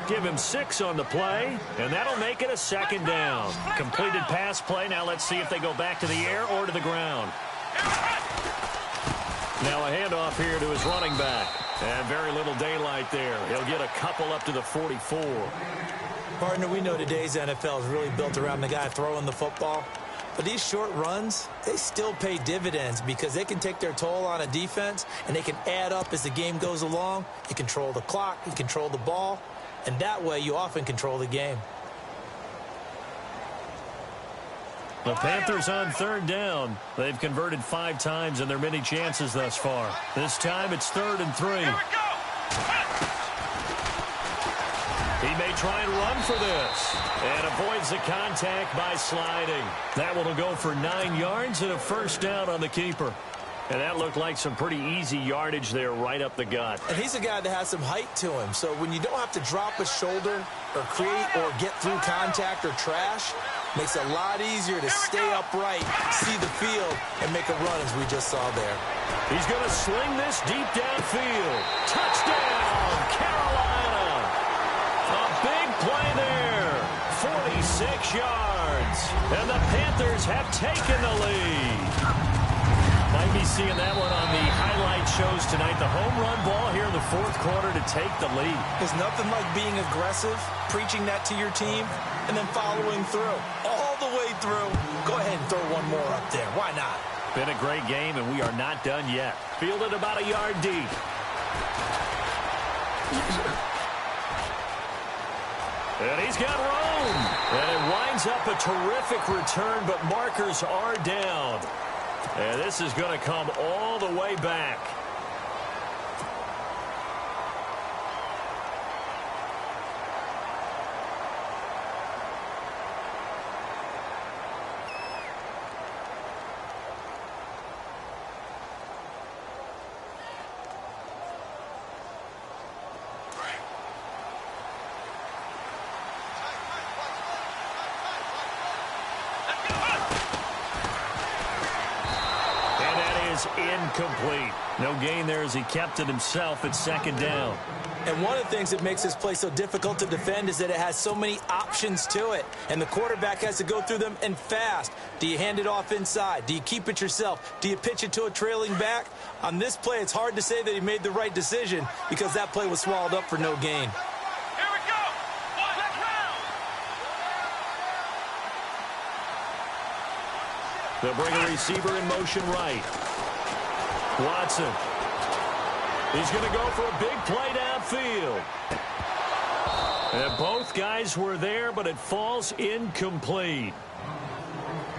Give him 6 on the play, and that'll make it a 2nd down. Completed pass play. Now let's see if they go back to the air or to the ground. Now a handoff here to his running back. And very little daylight there. He'll get a couple up to the 44. Partner, we know today's NFL is really built around the guy throwing the football. But these short runs, they still pay dividends because they can take their toll on a defense, and they can add up as the game goes along. You control the clock, you control the ball, and that way you often control the game. The Panthers on 3rd down. They've converted 5 times in their many chances thus far. This time it's 3rd and 3. He may try and run for this. And avoids the contact by sliding. That one will go for 9 yards and a 1st down on the keeper. And that looked like some pretty easy yardage there right up the gut. And he's a guy that has some height to him. So when you don't have to drop a shoulder or create or get through contact or trash, makes it a lot easier to stay upright, see the field, and make a run as we just saw there. He's going to sling this deep downfield. Touchdown, Carolina. A big play there. 46 yards. And the Panthers have taken the lead. Might be seeing that one on the highlight shows tonight. The home run ball here in the 4th quarter to take the lead. There's nothing like being aggressive, preaching that to your team, and then following through. All the way through. Go ahead and throw one more up there. Why not? Been a great game, and we are not done yet. Fielded about a yard deep. And he's got room. And it winds up a terrific return, but markers are down. And this is going to come all the way back. Incomplete. No gain there as he kept it himself at second down. And one of the things that makes this play so difficult to defend is that it has so many options to it. And the quarterback has to go through them and fast. Do you hand it off inside? Do you keep it yourself? Do you pitch it to a trailing back? On this play, it's hard to say that he made the right decision because that play was swallowed up for no gain. Here we go. Let's round. They'll bring a receiver in motion right. Watson. He's going to go for a big play downfield. And both guys were there, but it falls incomplete.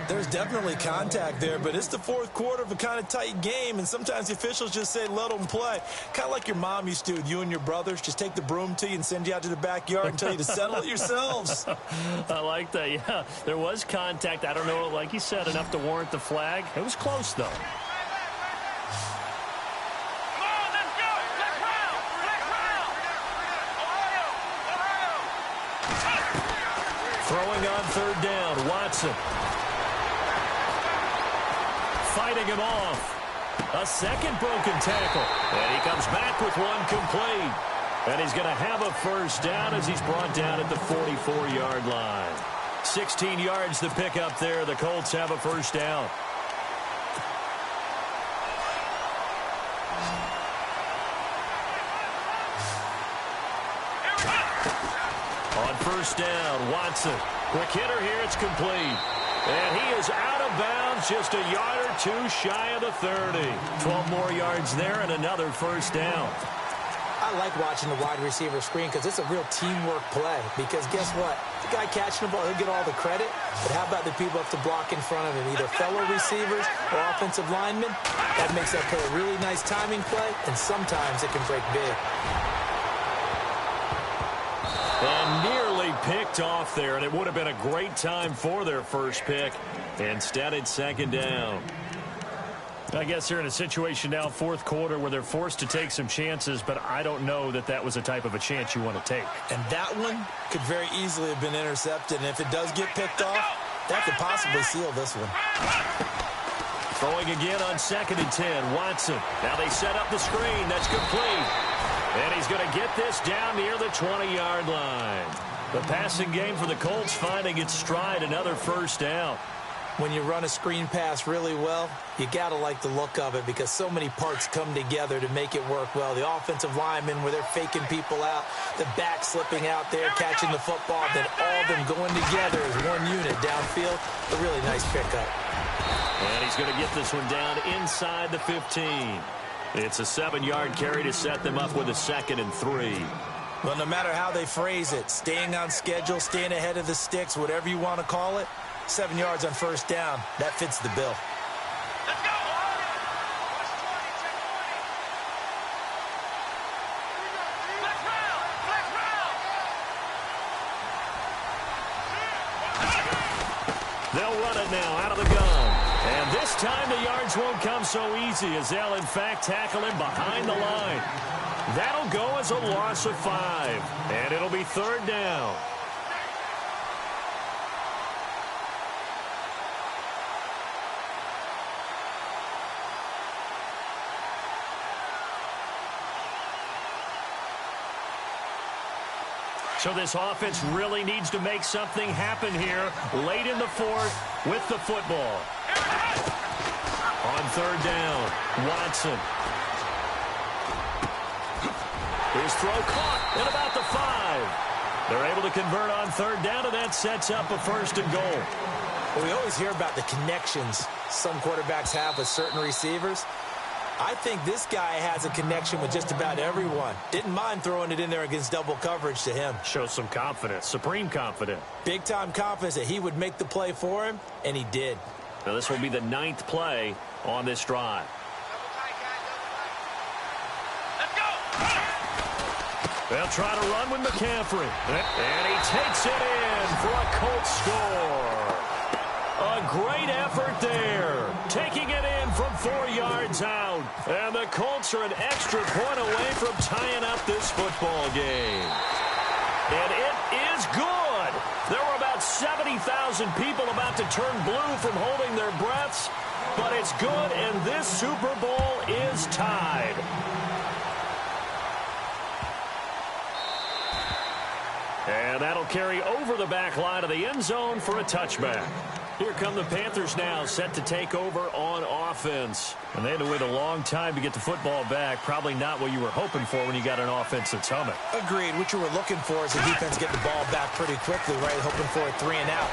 There's definitely contact there, but it's the fourth quarter of a kind of tight game, and sometimes the officials just say, let them play. Kind of like your mom used to with you and your brothers. Just take the broom to you and send you out to the backyard and tell you to settle it yourselves. I like that, yeah. There was contact. I don't know, like you said, enough to warrant the flag. It was close, though. Throwing on third down, Watson. Fighting him off. A second broken tackle. And he comes back with one complete. And he's going to have a first down as he's brought down at the 44-yard line. 16 yards to pick up there. The Colts have a first down. On first down, Watson. Quick hitter here, it's complete. And he is out of bounds, just a yard or two shy of the 30. 12 more yards there and another first down. I like watching the wide receiver screen because it's a real teamwork play. Because guess what? The guy catching the ball, he'll get all the credit. But how about the people have to block in front of him, either fellow receivers or offensive linemen? That makes that play a really nice timing play, and sometimes it can break big. And nearly picked off there, and it would have been a great time for their first pick. Instead, it's second down. I guess they're in a situation now, fourth quarter, where they're forced to take some chances, but I don't know that that was the type of a chance you want to take. And that one could very easily have been intercepted, and if it does get picked off, that could possibly seal this one. Throwing again on 2nd and 10, Watson. Now they set up the screen. That's complete. And he's going to get this down near the 20-yard line. The passing game for the Colts finding its stride, another first down. When you run a screen pass really well, you got to like the look of it because so many parts come together to make it work well. The offensive linemen where they're faking people out, the back slipping out there, catching the football, then all of them going together as one unit downfield. A really nice pickup. And he's going to get this one down inside the 15. It's a 7-yard carry to set them up with a 2nd and 3. Well, no matter how they phrase it, staying on schedule, staying ahead of the sticks, whatever you want to call it, 7 yards on first down, that fits the bill. Let's go. They'll run it now out of the gun. And this time the yards won't come so easy as they'll, in fact, tackle him behind the line. That'll go as a loss of 5. And it'll be third down. So this offense really needs to make something happen here late in the fourth with the football. On third down, Watson. His throw caught at about the 5. They're able to convert on third down, and that sets up a 1st and goal. Well, we always hear about the connections some quarterbacks have with certain receivers. I think this guy has a connection with just about everyone. Didn't mind throwing it in there against double coverage to him. Shows some confidence, supreme confidence. Big-time confidence that he would make the play for him, and he did. Now this will be the 9th play on this drive. They'll try to run with McCaffrey. And he takes it in for a Colts score. A great effort there. Taking it in from 4 yards out. And the Colts are an extra point away from tying up this football game. And it is good. There were about 70,000 people about to turn blue from holding their breaths. But it's good, and this Super Bowl is tied. And that'll carry over the back line of the end zone for a touchback. Here come the Panthers now, set to take over on offense. And they had to wait a long time to get the football back. Probably not what you were hoping for when you got an offense that's humming. Agreed. What you were looking for is the defense get the ball back pretty quickly, right? Hoping for a 3 and out.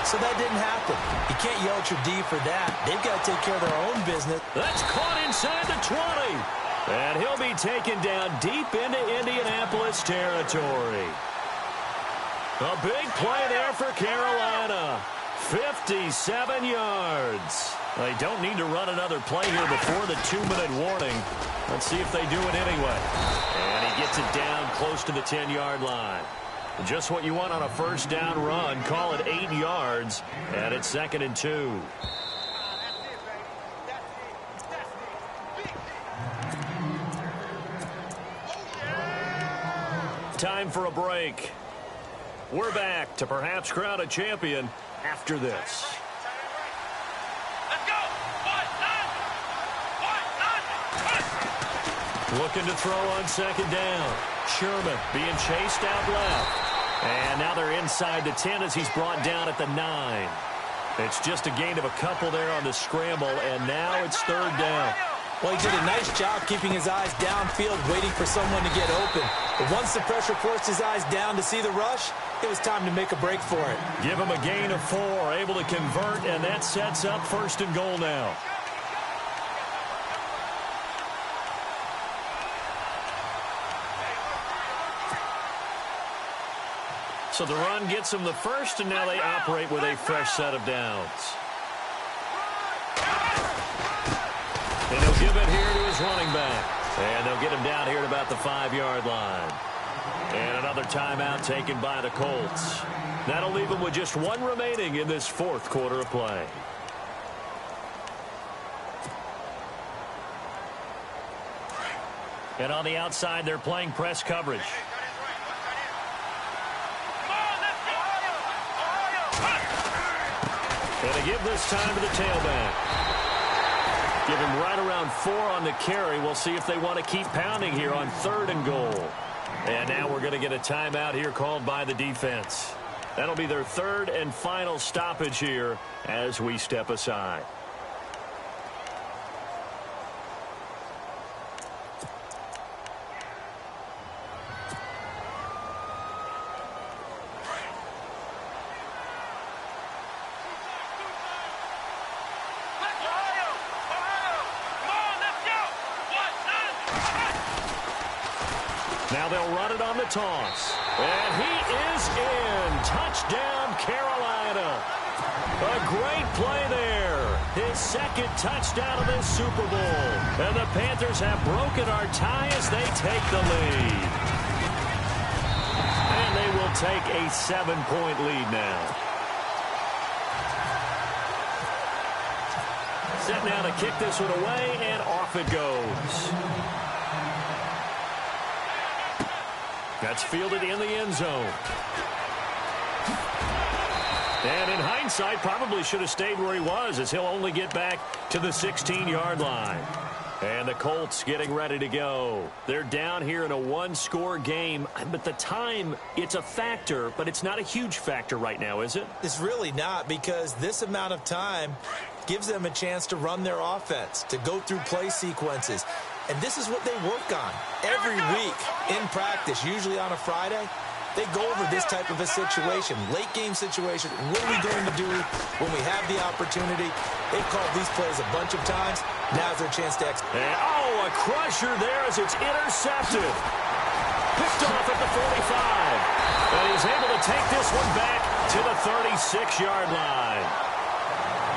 So that didn't happen. You can't yell at your D for that. They've got to take care of their own business. That's caught inside the 20. And he'll be taken down deep into Indianapolis territory. A big play there for Carolina. 57 yards. They don't need to run another play here before the 2-minute warning. Let's see if they do it anyway. And he gets it down close to the 10-yard line. Just what you want on a first down run. Call it 8 yards. And it's 2nd and 2. Time for a break. We're back to perhaps crown a champion after this. Let's go. Looking to throw on 2nd down. Sherman being chased out left. And now they're inside the 10 as he's brought down at the 9. It's just a gain of a couple there on the scramble, and now it's 3rd down. Well, he did a nice job keeping his eyes downfield, waiting for someone to get open. But once the pressure forced his eyes down to see the rush, it was time to make a break for it. Give him a gain of 4, able to convert, and that sets up 1st and goal now. So the run gets them the first, and now they operate with a fresh set of downs. And he'll give it here to his running back. And they'll get him down here at about the 5-yard line. And another timeout taken by the Colts. That'll leave them with just 1 remaining in this 4th quarter of play. And on the outside, they're playing press coverage. And they give this time to the tailback. Give him right around 4 on the carry. We'll see if they want to keep pounding here on 3rd and goal. And now we're going to get a timeout here called by the defense. That'll be their 3rd and final stoppage here as we step aside. Now they'll run it on the toss. And he is in. Touchdown, Carolina. A great play there. His 2nd touchdown of this Super Bowl. And the Panthers have broken our tie as they take the lead. And they will take a 7-point lead now. Set now to kick this one away, and off it goes. That's fielded in the end zone. And in hindsight, probably should have stayed where he was, as he'll only get back to the 16-yard line. And the Colts getting ready to go. They're down here in a 1-score game, but the time, it's a factor, but it's not a huge factor right now, is it? It's really not, because this amount of time gives them a chance to run their offense, to go through play sequences. And this is what they work on every week in practice, usually on a Friday. They go over this type of a situation, late game situation. What are we going to do when we have the opportunity? They've called these plays a bunch of times. Now's their chance to execute. Oh, a crusher there as it's intercepted. Picked off at the 45. And he's able to take this one back to the 36-yard line.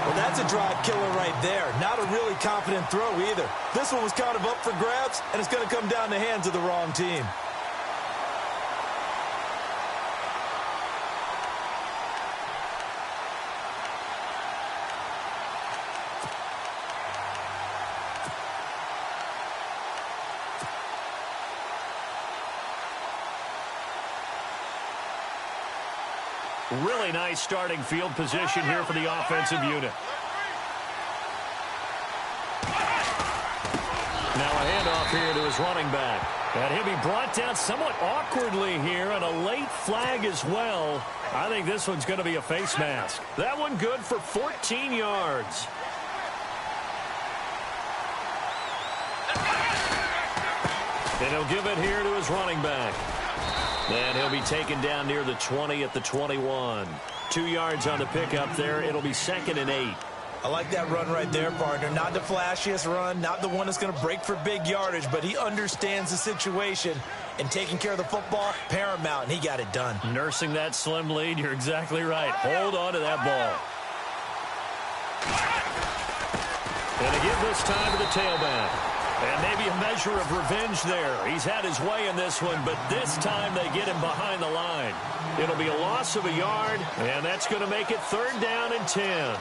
Well, that's a drive killer right there. Not a really confident throw either. This one was kind of up for grabs, and it's going to come down the hands of the wrong team. Really nice starting field position here for the offensive unit. Now a handoff here to his running back. And he'll be brought down somewhat awkwardly here, and a late flag as well. I think this one's going to be a face mask. That one good for 14 yards. And he'll give it here to his running back. And he'll be taken down near the 20 at the 21. 2 yards on the pickup there. It'll be 2nd and 8. I like that run right there, partner. Not the flashiest run, not the one that's going to break for big yardage, but he understands the situation, and taking care of the football, paramount, and he got it done. Nursing that slim lead, you're exactly right. Hold on to that ball. And again this time to the tailback. And maybe a measure of revenge there. He's had his way in this one, but this time they get him behind the line. It'll be a loss of a yard, and that's going to make it 3rd down and 10.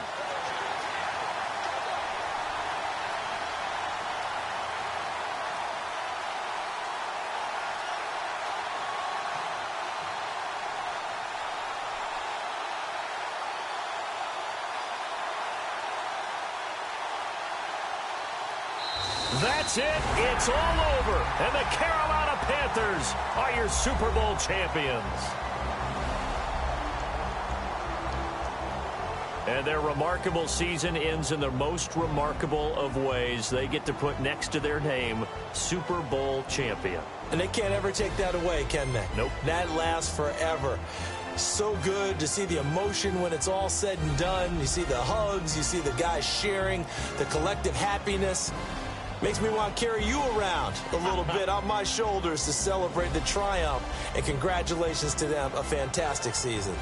That's it. It's all over. And the Carolina Panthers are your Super Bowl champions. And their remarkable season ends in the most remarkable of ways. They get to put next to their name, Super Bowl champion. And they can't ever take that away, can they? Nope. That lasts forever. So good to see the emotion when it's all said and done. You see the hugs. You see the guys sharing, the collective happiness. Makes me want to carry you around a little bit on my shoulders to celebrate the triumph. And congratulations to them. A fantastic season.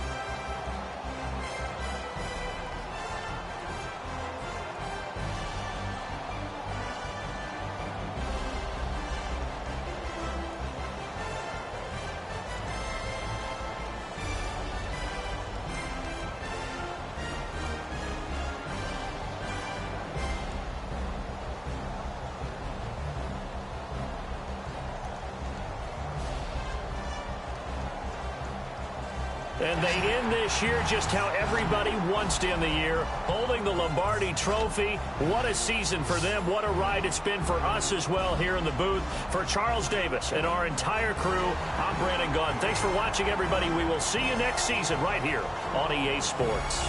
And they end this year just how everybody wants to end the year, holding the Lombardi Trophy. What a season for them. What a ride it's been for us as well here in the booth. For Charles Davis and our entire crew, I'm Brandon Gunn. Thanks for watching, everybody. We will see you next season right here on EA Sports.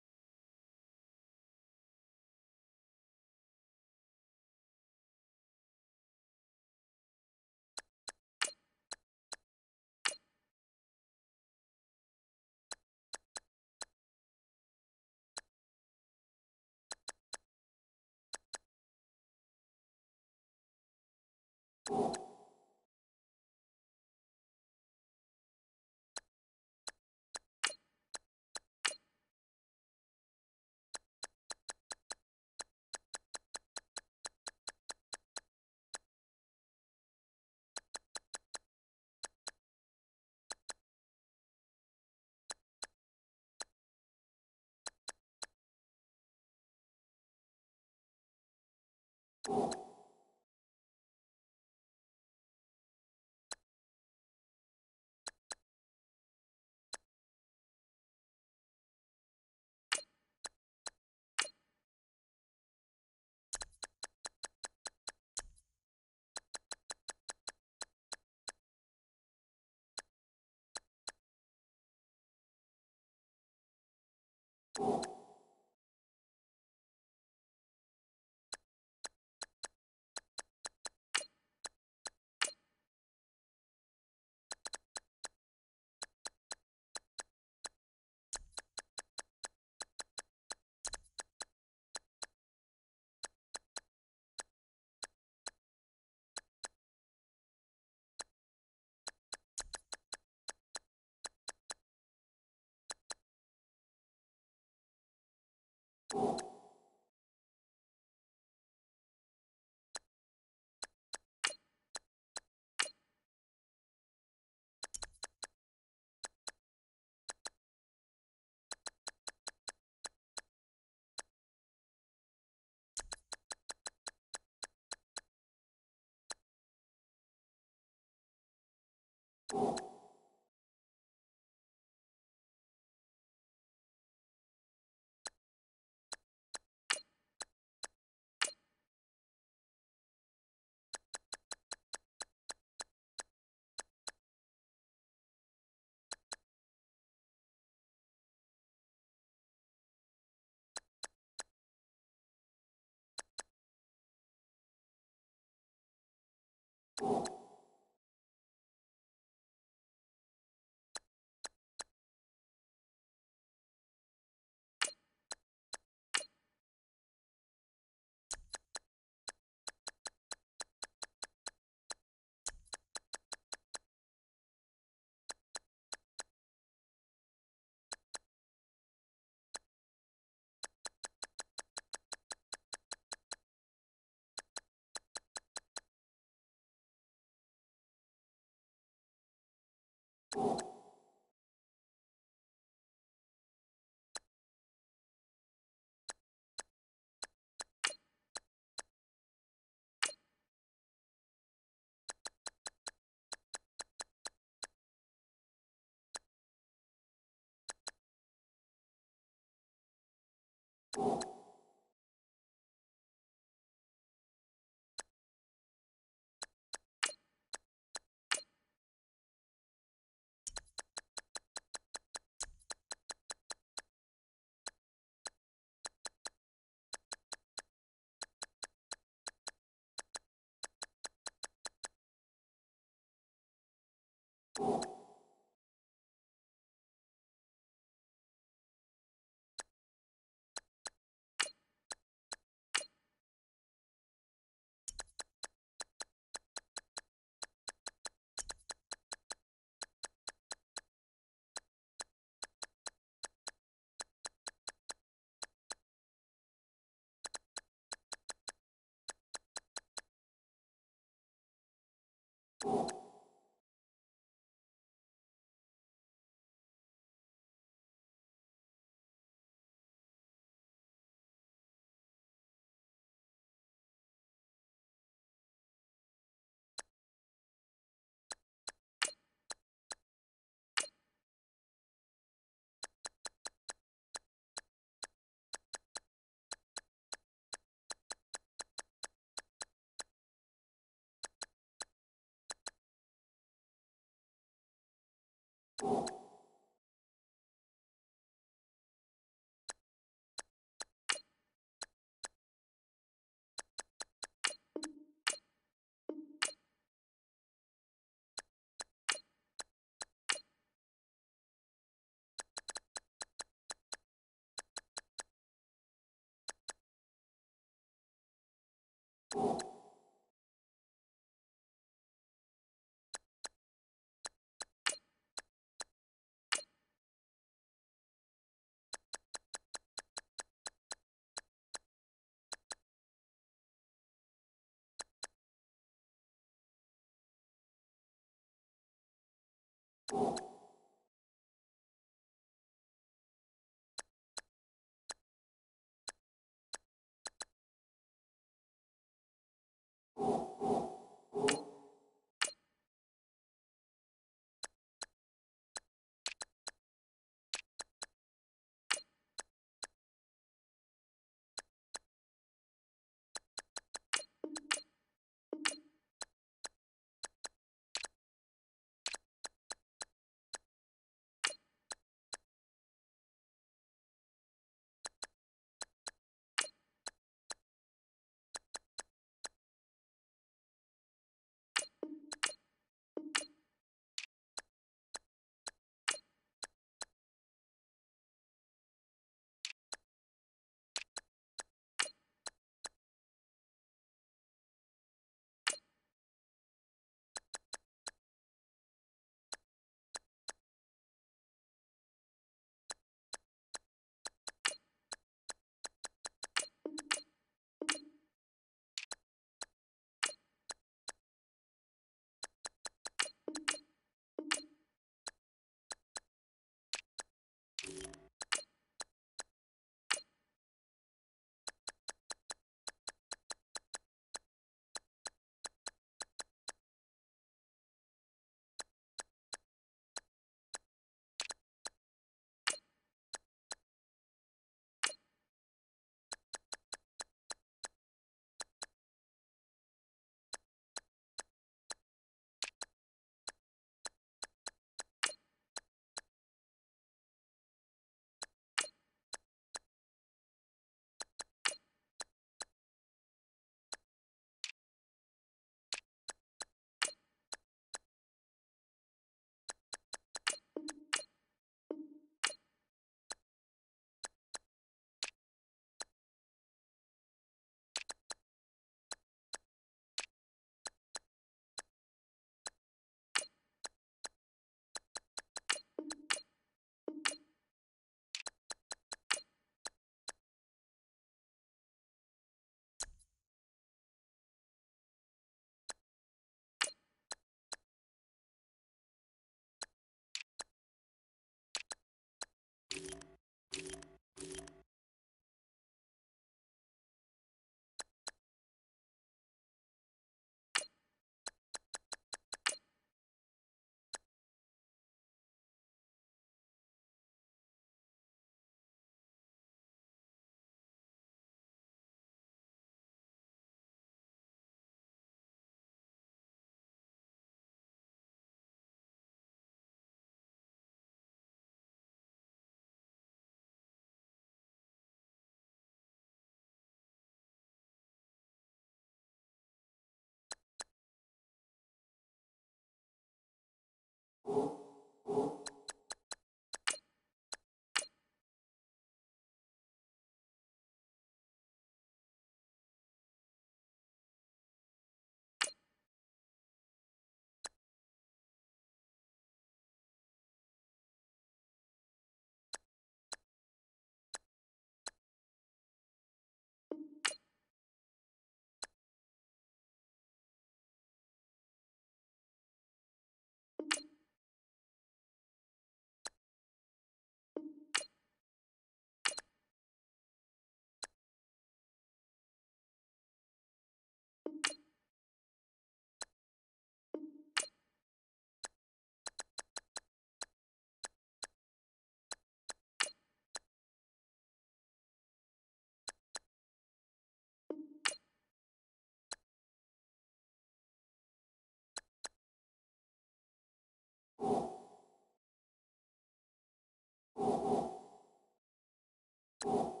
it.